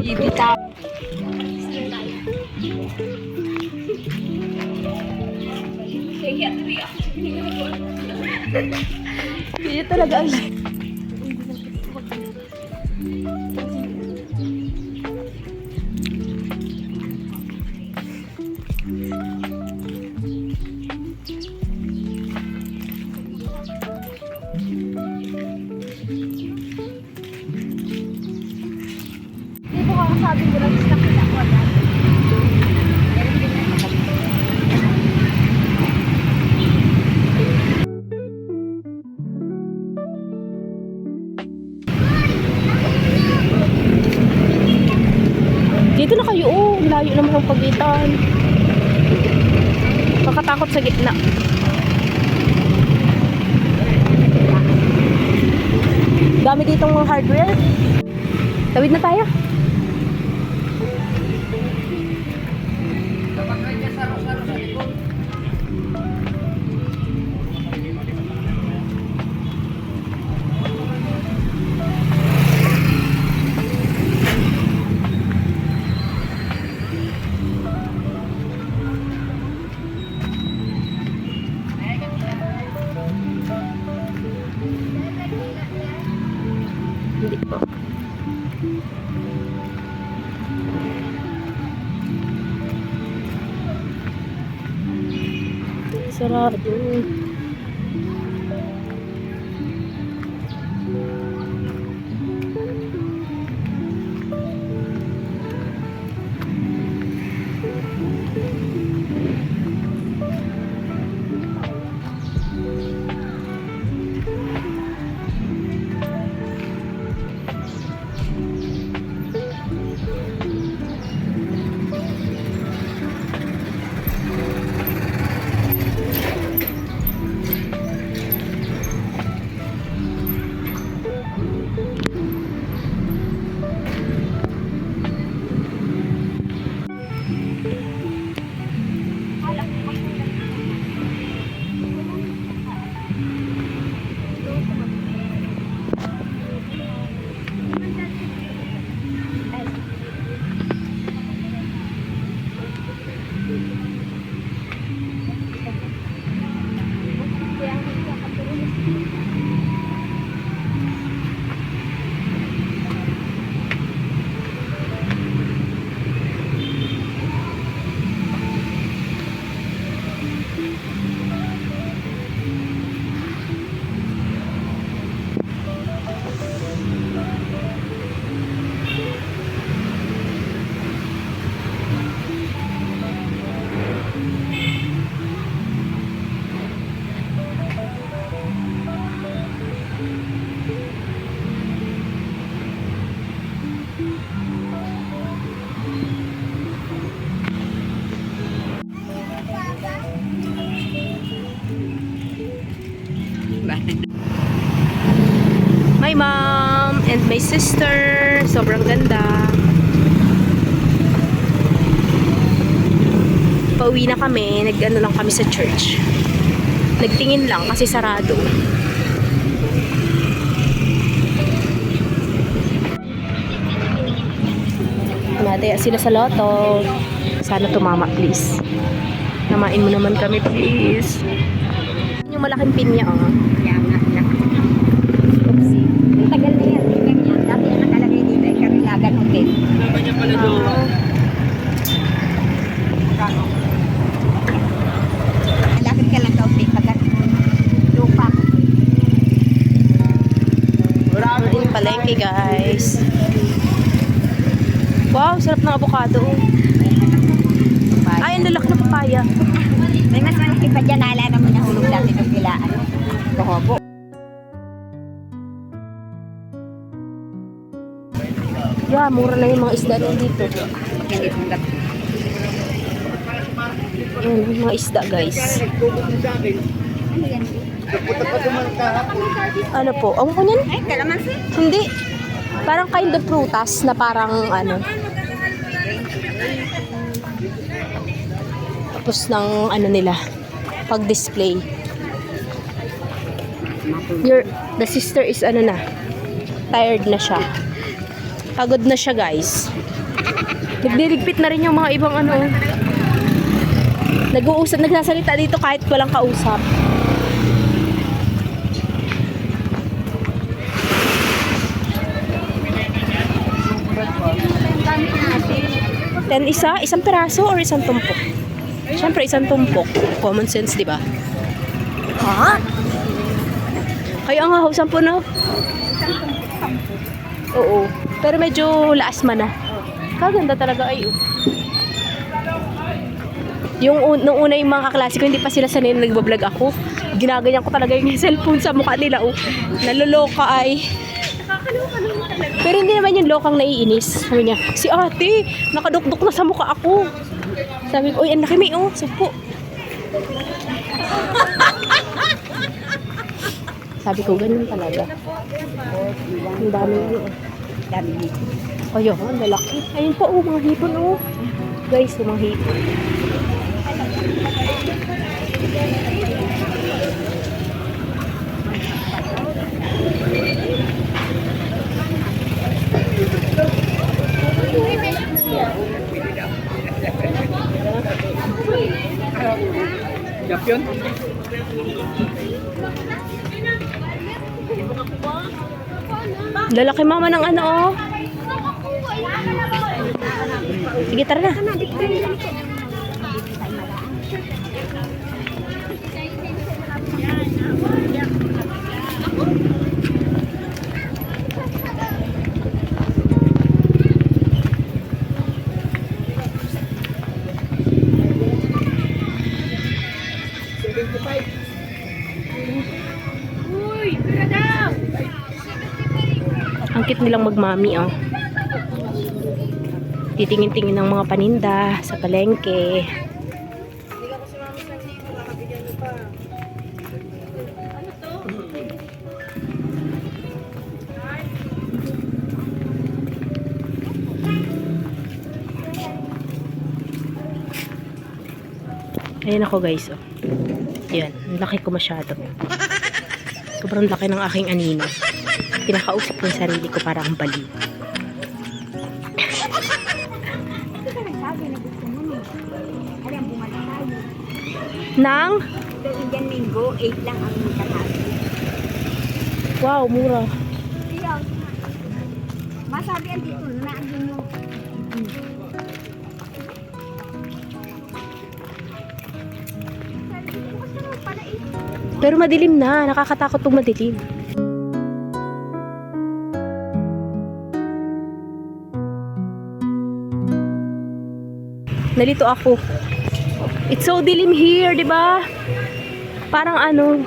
Bibitaw. Hindi talaga ang dito ka sabi ko lang sa kita ko na. Dito na kayo, oh. Layo naman ang pagitan. Kakatakot sa gitna. Dami ditong mga hardware. Tawid na tayo. Hindi po. Sarado. My mom and my sister. Sobrang ganda. Pauwi na kami. Nag-ano lang kami sa church. Nagtingin lang kasi sarado. Nataya sila sa loto. Sana tumama, please. Namain mo naman kami, please. Yung malaking pinya, oh. Tagal na yan, ganyan. Dati yung nakalagay dito ay Karilagan Hotel. Naman niya pala doon. Malapit ka lang kaunti pagkat lupa. Yung palengke, guys. Wow, sarap ng avocado. Ay, ang lalaki ng papaya. May mas malaki pa dyan, naalala mo na hulog dati ng pilaan. Kahobo. Yeah, mura na yung mga isda dito. Ayan, yung mga isda, guys. Ano yan? Ano po? Ang ko niyan? Ay, kalamansi. Hindi. Parang kind of prutas na parang ano. Tapos ng ano nila, pag-display. The sister is ano na, tired na siya. Pagod na siya, guys. Nagdiligpit na rin yung mga ibang ano. Nag-uusap, nagsasalita dito kahit walang kausap. Then isang peraso or isang tumpok? Siyempre, isang tumpok. Common sense, di ba? Ha? Kaya nga, 10 na. Oo. Pero medyo laas man na. Kaganda talaga ay. Nung una yung mga kaklase ko, hindi pa sila sanay na nagbablog ako. Ginaganyan ko talaga yung cellphone sa mukha nila. Oh. Naloloka ay. Pero hindi naman yung lokang naiinis. Sabi niya, si ate, nakadukduk na sa mukha ako. Sabi ko, uy, ang laki may oh, supo. Sabi ko, ganun talaga. Ang dami yun. Dami nito. Ayun, ang lalaki. Ayun po, oh, mga hipon, oh. Guys, yung mga hipon. Champion? Lalaki mama ng ano, oh. Sige, tara na. Ang cute nilang magmami, oh. Titingin-tingin ng mga paninda sa palengke. Ayan ako, guys, oh. Yan, ang laki ko masyado. Sobrang laki ng aking anino. Pinakausap ko yung sarili ko para akong baliw. Nang? Ito Indian mango, 8 lang ang kalahati. Wow, mura. Iyon. Masabi ang dito na andun yung Pero madilim na. Nakakatakot pag madilim. Nalito ako. It's so dilim here, di ba? Parang ano.